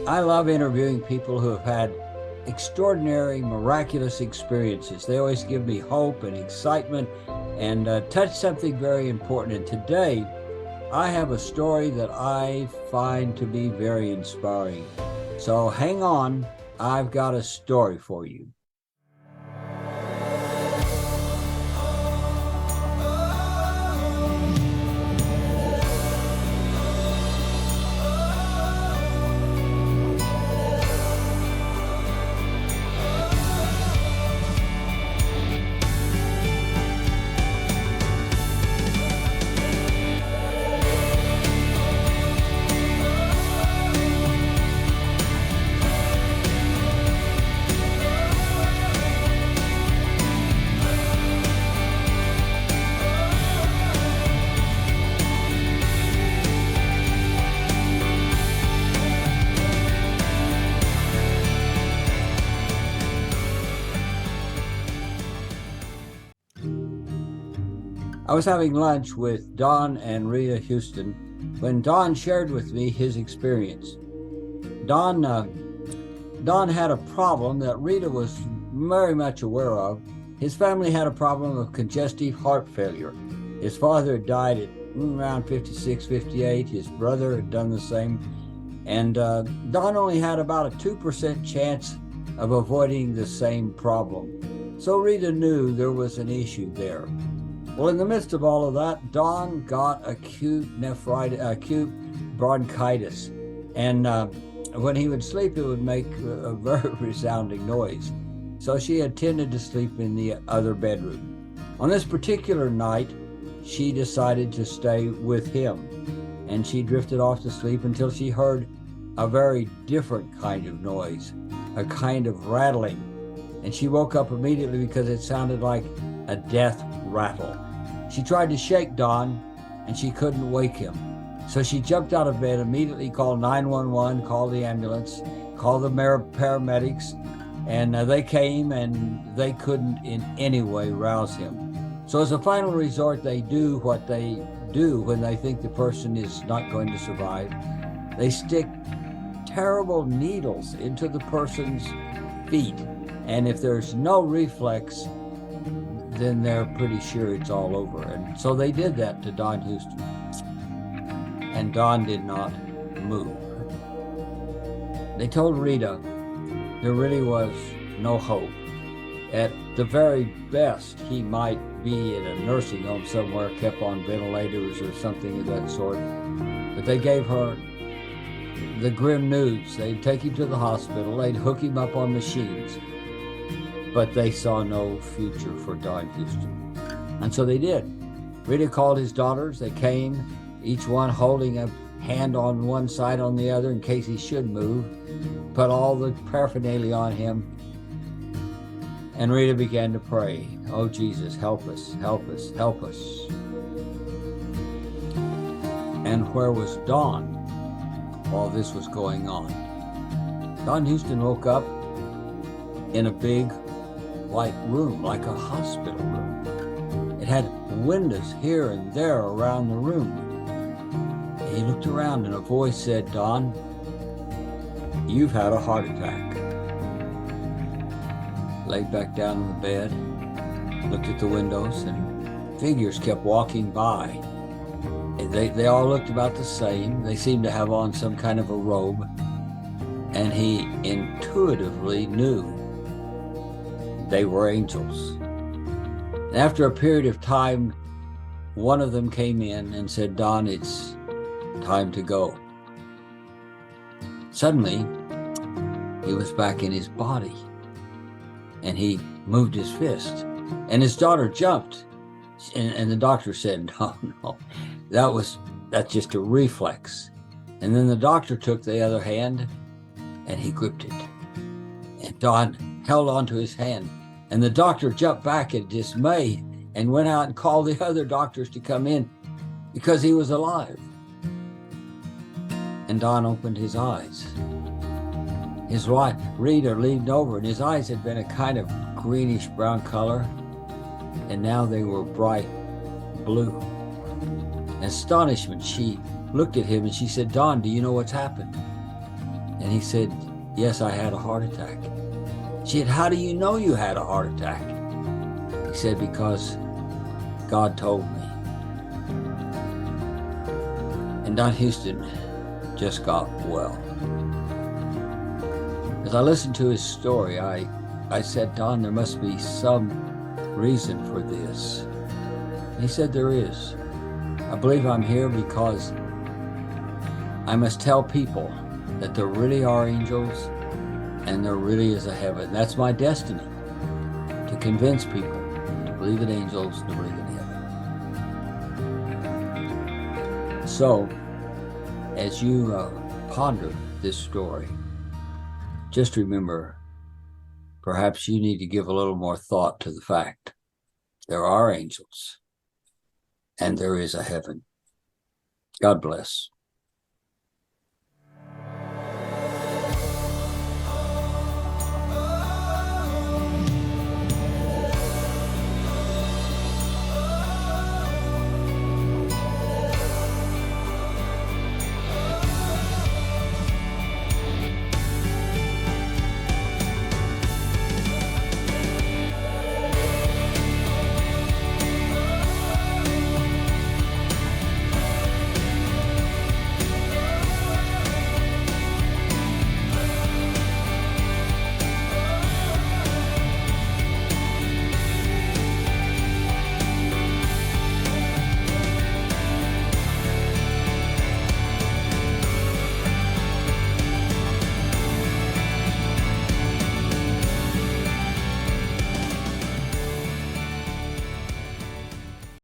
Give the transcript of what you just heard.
I love interviewing people who have had extraordinary, miraculous experiences. They always give me hope and excitement and touch something very important. And today, I have a story that I find to be very inspiring. So hang on, I've got a story for you. I was having lunch with Don and Rita Houston when Don shared with me his experience. Don had a problem that Rita was very much aware of. His family had a problem of congestive heart failure. His father had died at around 56, 58. His brother had done the same. And Don only had about a 2% chance of avoiding the same problem. So Rita knew there was an issue there. Well, in the midst of all of that, Don got acute bronchitis. And when he would sleep, it would make a very resounding noise. So she had tended to sleep in the other bedroom. On this particular night, she decided to stay with him. And she drifted off to sleep until she heard a very different kind of noise, a kind of rattling. And she woke up immediately because it sounded like a death rattle. She tried to shake Don, and she couldn't wake him. So she jumped out of bed, immediately called 911, called the ambulance, called the paramedics, and they came, and they couldn't in any way rouse him. So as a final resort, they do what they do when they think the person is not going to survive. They stick terrible needles into the person's feet, and if there's no reflex, then they're pretty sure it's all over. And so they did that to Don Houston. And Don did not move. They told Rita there really was no hope. At the very best, he might be in a nursing home somewhere, kept on ventilators or something of that sort. But they gave her the grim news. They'd take him to the hospital. They'd hook him up on machines. But they saw no future for Don Houston. And so they did. Rita called his daughters. They came, each one holding a hand on one side, on the other, in case he should move, put all the paraphernalia on him. And Rita began to pray, "Oh, Jesus, help us, help us, help us." And where was Don while this was going on? Don Houston woke up in a big white room, like a hospital room. It had windows here and there around the room. He looked around and a voice said, "Don, you've had a heart attack." Laid back down in the bed, looked at the windows, and figures kept walking by. They all looked about the same. They seemed to have on some kind of a robe, and he intuitively knew they were angels. After a period of time, one of them came in and said, "Don, it's time to go." Suddenly, he was back in his body, and he moved his fist, and his daughter jumped, and the doctor said, no, that's just a reflex. And then the doctor took the other hand, and he gripped it, and Don held onto his hand. And the doctor jumped back in dismay and went out and called the other doctors to come in because he was alive. And Don opened his eyes. His wife, Rita, leaned over, and his eyes had been a kind of greenish brown color, and now they were bright blue. In astonishment, she looked at him and she said, "Don, do you know what's happened?" And he said, yes, I had a heart attack. She said, how do you know you had a heart attack? He said, because God told me. And Don Houston just got well. As I listened to his story, I said, Don, there must be some reason for this. And he said, there is. I believe I'm here because I must tell people that there really are angels and there really is a heaven. That's my destiny, to convince people to believe in angels, to believe in heaven. So, as you ponder this story, just remember, perhaps you need to give a little more thought to the fact there are angels and there is a heaven. God bless.